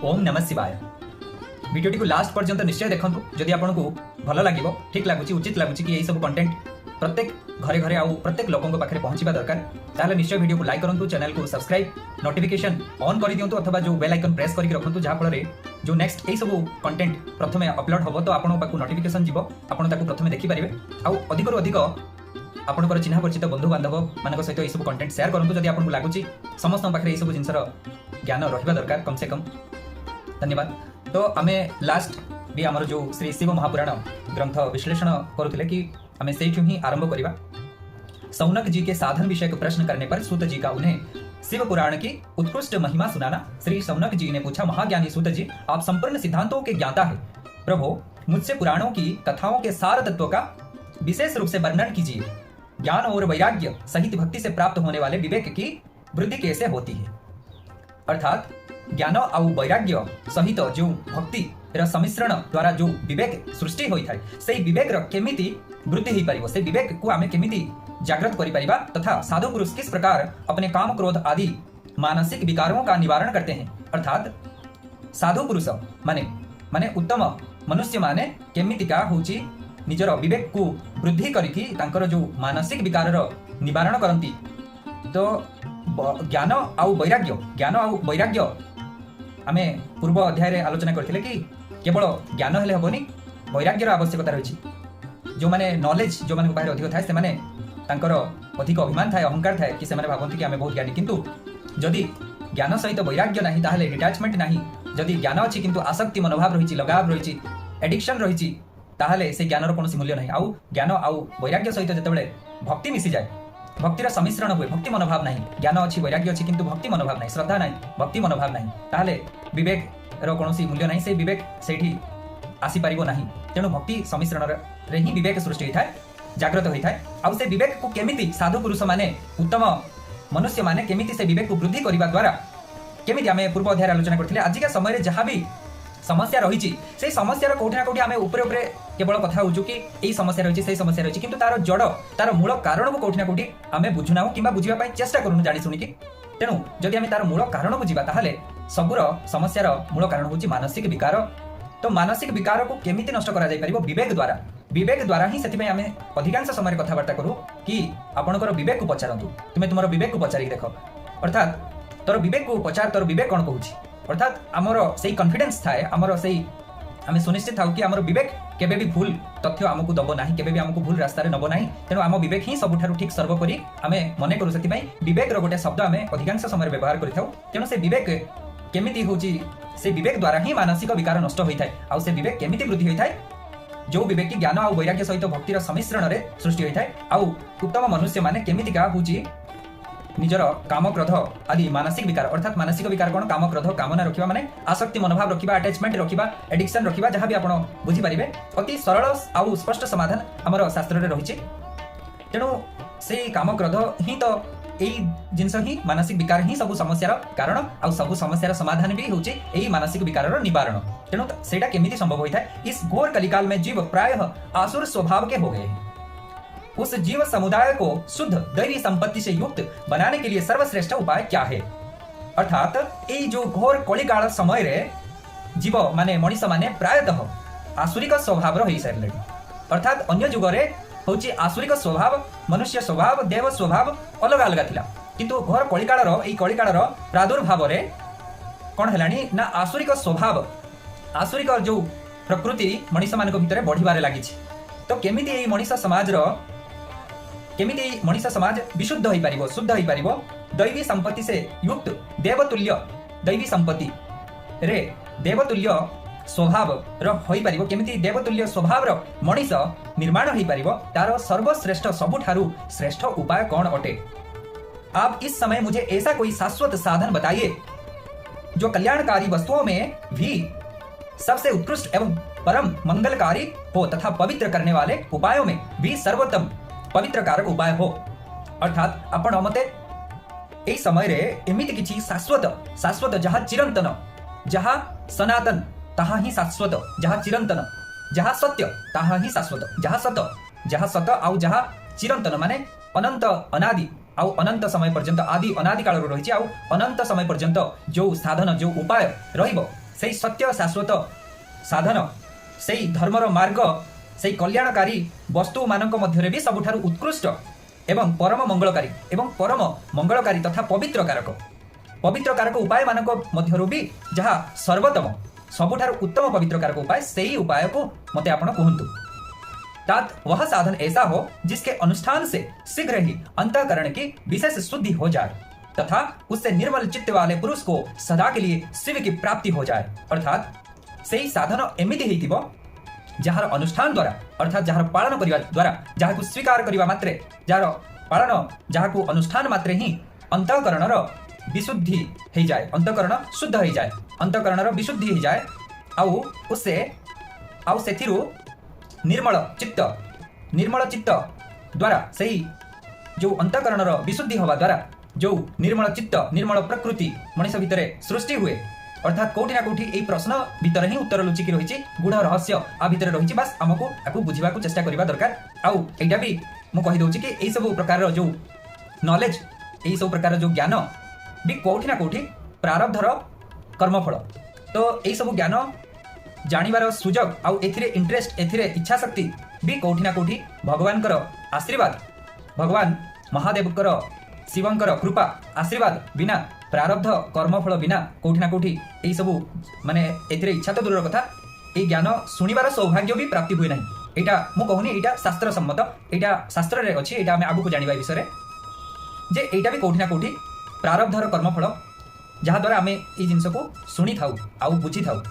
ओम नमः शिवाय। वीडियोटी को लास्ट पर्यंत निश्चय देखंतु जदि आपको भल लगे ठीक लगुच उचित लगुच कि यही सब कंटेंट प्रत्येक घरे घरे आउ प्रत्येक लोकों पाखे पहुंचवा दरकार ताहले निश्चय वीडियो को लाइक करूँ, चैनल को सब्सक्राइब नोटिफिकेशन ऑन कर दिंतु अथवा जो बेल आइकन प्रेस करके रखु जहाँ फल जो नेक्स्ट यही सब कंटेंट प्रथमे अपलोड हम तो आपको पाखु नोटिफिकेशन जीव आपड़ प्रथमे देखिपारे आउ अधिक अधिक आपंकर चिन्ह परिचित बंधु बांधव मान सहित यह सब कंटेंट शेयर करूँ जदि आपको लगुच समस्त पाखे यह सब जिनसर ज्ञान रहा दरकार कम से कम। धन्यवाद। तो आम लास्ट भी आमर जो श्री शिव महापुराण ग्रंथ विश्लेषण करुले कि आम से ही आरंभ करवा। सौनक जी के साधन विषय को प्रश्न करने पर सूत जी का उन्हें शिव पुराण की उत्कृष्ट महिमा सुनाना। श्री सौनक जी ने पूछा, महाज्ञानी सूत जी, आप संपूर्ण सिद्धांतों के ज्ञाता है। प्रभु, मुझसे पुराणों की कथाओं के सार तत्व का विशेष रूप से वर्णन कीजिए। ज्ञान और वैराग्य सहित भक्ति से प्राप्त होने वाले विवेक की वृद्धि कैसे होती है? अर्थात ज्ञान और वैराग्य सहित जो भक्ति सम्मिश्रण द्वारा जो विवेक सृष्टि होता है से विवेक केमिति वृद्धि हो पार से विवेक को आम केमिति जागृत कर पारिबा तथा साधु पुरुष किस प्रकार अपने काम क्रोध आदि मानसिक विकारों का निवारण करते हैं। अर्थात साधु पुरुष माने उत्तम मनुष्य माने केमितिका होची निजर विवेक को वृद्धि करिकी तांकर जो मानसिक विकार निवारण करती। तो ज्ञान आउ वैराग्य आम पूर्व अध्याय आलोचना करथिले कि केवल ज्ञान हेले हेबनी, वैराग्यर आवश्यकता रही। जो माने नॉलेज जो माने पाखे अधिक थाए से माने तांकर अधिक अभिमान थाए, अहंकार थाए कि से माने भाबंती कि आम बहुत ज्ञानी, किंतु जदि ज्ञान सहित वैराग्य नाही ताहले डिटैचमेंट नाही, जदि ज्ञान अछि किंतु आसक्ति मनोभाव रही, लगाव रही, एडिक्शन रही, ताहले से ज्ञानर कौन मूल्य नहीं। आउ ज्ञान आउ वैराग्य सहित जितेबाला भक्ति मिसी जाए, भक्तिर सम्मिश्रण हुए, भक्ति मनोभाव नहीं, ज्ञान अच्छी वैराग्य अच्छी किंतु भक्ति मनोभाव नहीं, श्रद्धा नहीं, भक्ति मनोभाव नहीं, ताहले विवेक कौन मूल्य नहीं, से विवेक से आसी पारिबो नहीं। तेणु भक्ति सम्मिश्रण रे ही विवेक सृष्टि होता है, जागृत होता है। आउ से विवेक को केमिति साधु पुरुष माने उत्तम मनुष्य माने केमिति से विवेक को वृद्धि करने द्वारा केमिति आमे पूर्व अध्याय आलोचना करथिले। आजिका समय रे जहाँ भी समस्या रही से समस्या कोठी ना कोठी आमे ऊपर ऊपर केवल कथा होजु कि एई समस्या रही से समस्या रही, किंतु तार जड़ तार मूल कारण को कोठी ना कोठी आमे बुझुना किंबा बुझिबा पई चेष्टा करूनु जानि सुनिकी। तेणु जदि आमे तार मूल कारण बुझिबा ताहले सबुर समस्यार मूल कारण होची मानसिक विकार। तो मानसिक विकार को केमिति नष्ट करा जाय परिबो? विवेक द्वारा ही सेति पई आमे अधिकांश समय कथावार्ता करू कि आपनकर विवेक को पचारंतु, तुमे तुमर विवेक को पचारि देखो। अर्थात तोर विवेक को पचार, तोर विवेक कोन कहूची। अर्थात आमर से कॉन्फिडेंस थाए, आमर से आम सुनिश्चित थाउ कि आमर विवेक केबे भी भूल तथ्य आमको दबो नाही, केबे भी आमको भूल रास्ता नब नाही। तेणु आम विवेक ही सबुठारु ठीक सर्वोपरि आमे मने करू। सेति पई विवेक गोटे शब्द आमे अधिकांश समय व्यवहार करिथाउ। तेणु से विवेक केमिति होची, से विवेक द्वारा ही मानसिक विकार नष्ट होइथाय। आउ से विवेक केमिति वृद्धि होइथाय? जो विवेक की ज्ञान और वैराग्य सहित भक्तिर सम्मिश्रण रे सृष्टि होइथाय। आउ उत्तम मनुष्य माने केमितिका होची निजर काम क्रोध आदि मानसिक विकार। अर्थात मानसिक विकार कौन? काम क्रोध कामना रखिबा माने आसक्ति मनोभाव रखिबा, अटैचमेंट रखिबा, एडिक्शन रखिबा, जहाँ भी आपण बुझी पारिबे। अति सरल आउ स्पष्ट समाधान हमर शास्त्र रे रहिछि। तेणु से काम क्रोध ही तो एई जिनस ही मानसिक विकार ही सब समस्यार कारण, आउ सब समस्यार समाधान भी होछि एई मानसिक विकारर निवारण। तेणु सेटा केमिति संभव होइथाय? इस घोर कलिकाल में जीव प्रायः आसुर स्वभाव के हो गए हैं। उस जीव समुदाय को शुद्ध दैवी संपत्ति से युक्त बनाने के लिए सर्वश्रेष्ठ उपाय क्या है? अर्थात ये जो घोर कलिकाल समय रे जीव माने मनीष माने प्रायतः आसुरिक स्वभाव रही सारे। अर्थात अन्य जुग रे होची आसुरिक स्वभाव, मनुष्य स्वभाव, देव स्वभाव अलग अलग थिला, किंतु घोर कलिकाल एई कलिकाल प्रादुर्भाव रे कोन हेलानी ना आसुरिक स्वभाव, आसुरिक जो प्रकृति मनीष मानक भितरे बढ़िबारे लागिछि। तो केमिति एई मनीष समाज विशुद्ध हो पारिबो, शुद्ध हो पारिबो? दैवी संपत्ति से युक्त देवतुल्य दैवी संपत्ति रे देवतुल्य स्वभाव हो पारिबो। केमिति देवतुल्य स्वभाव मनीष निर्माण हो पारिबो? तार सर्वश्रेष्ठ सबुठारु श्रेष्ठ उपाय कौन अटे? आप इस समय मुझे ऐसा कोई शाश्वत साधन बताइए जो कल्याणकारी वस्तुओं में भी सबसे उत्कृष्ट एवं परम मंगलकारी हो तथा पवित्र करने वाले उपायों में भी सर्वोत्तम पवित्र कारक उपाय हो। अर्थात आपण मते एई समय रे एमिति किछि शाश्वत जहाँ चिरंतन, जहाँ सनातन ताहा ही शाश्वत, जहाँ चिरंतन, जहाँ सत्य ताहा ही शाश्वत, जहाँ सत आउ जहाँ चिरंतन माने अनंत अनादि आउ अनंत समय पर्यंत, आदि अनादि काल रही आउ अनंत समय पर्यंत जो साधन जो उपाय रहिबो सेई सत्य शाश्वत साधन सेई धर्मर मार्ग सेई कल्याणकारी वस्तु मानक मध्यरे भी सबुठारु उत्कृष्ट एवं परम मंगलकारी तथा पवित्र कारक उपाय मानक मध्यरु भी जहाँ सर्वोत्तम सबुठारु उत्तम पवित्र कारक उपाय सेई उपाय को मते आपण कहंतु। तात वह साधन ऐसा हो जिसके अनुष्ठान से शीघ्र ही अंतःकरण की विशेष शुद्धि हो जाए तथा उससे निर्मल चित्त वाले पुरुष को सदा के लिए शिव की प्राप्ति हो जाए। अर्थात सेई साधन एमिति हेतिबो जहार अनुष्ठान द्वारा अर्थात जहार पालन करिवा द्वारा जहां को स्वीकार करिवा मात्रे जहार पालन जहां को अनुष्ठान मात्रे ही अंतःकरणर विशुद्धि हो जाए अंतःकरण शुद्ध हो जाए अंतःकरणर विशुद्धि हो जाए आउ सेथिरु निर्मल चित्त द्वारा सही जो अंतःकरणर विशुद्धि हवा द्वारा जो निर्मल चित्त निर्मल प्रकृति मनुष्य भितर सृष्टि हुए अर्थात कोठी ना कोठी एई प्रश्न भितर ही उत्तर लुचिकी रही गुढ़ रहस्य आ भितर रही बस आमको आपको बुझा चेष्टा करबा दरकार आउ एटा भी मु कहि दउची कि एई सब प्रकार जो नॉलेज एई सब प्रकार जो ज्ञान भी कोठी ना कोठी प्रारब्धर कर्मफल तो एई सब ज्ञान जानिबार सुजोग आउ एथिरे इंटरेस्ट एथिरे इच्छा शक्ति भी कोठी ना कोठी भगवानकर आशीर्वाद भगवान महादेवकर शिवंकर कृपा आशीर्वाद बिना प्रारब्ध कर्मफल बिना कोठी ना कोठी एई सब माने एथिरे इच्छा तो दूर कथा ए ज्ञान सुनिबार सौभाग्य भी प्राप्ति हुए नहीं। एटा मु कहूनी एटा शास्त्र सम्मत एटा शास्त्र रे अछि एटा हमें आगु को जानिबा विषय जे एटा भी कोठी ना कोठी प्रारब्धर कर्मफल जहाँ द्वारा आमे ए जिनस को सुनी थाउ आउ बुझी थाउ।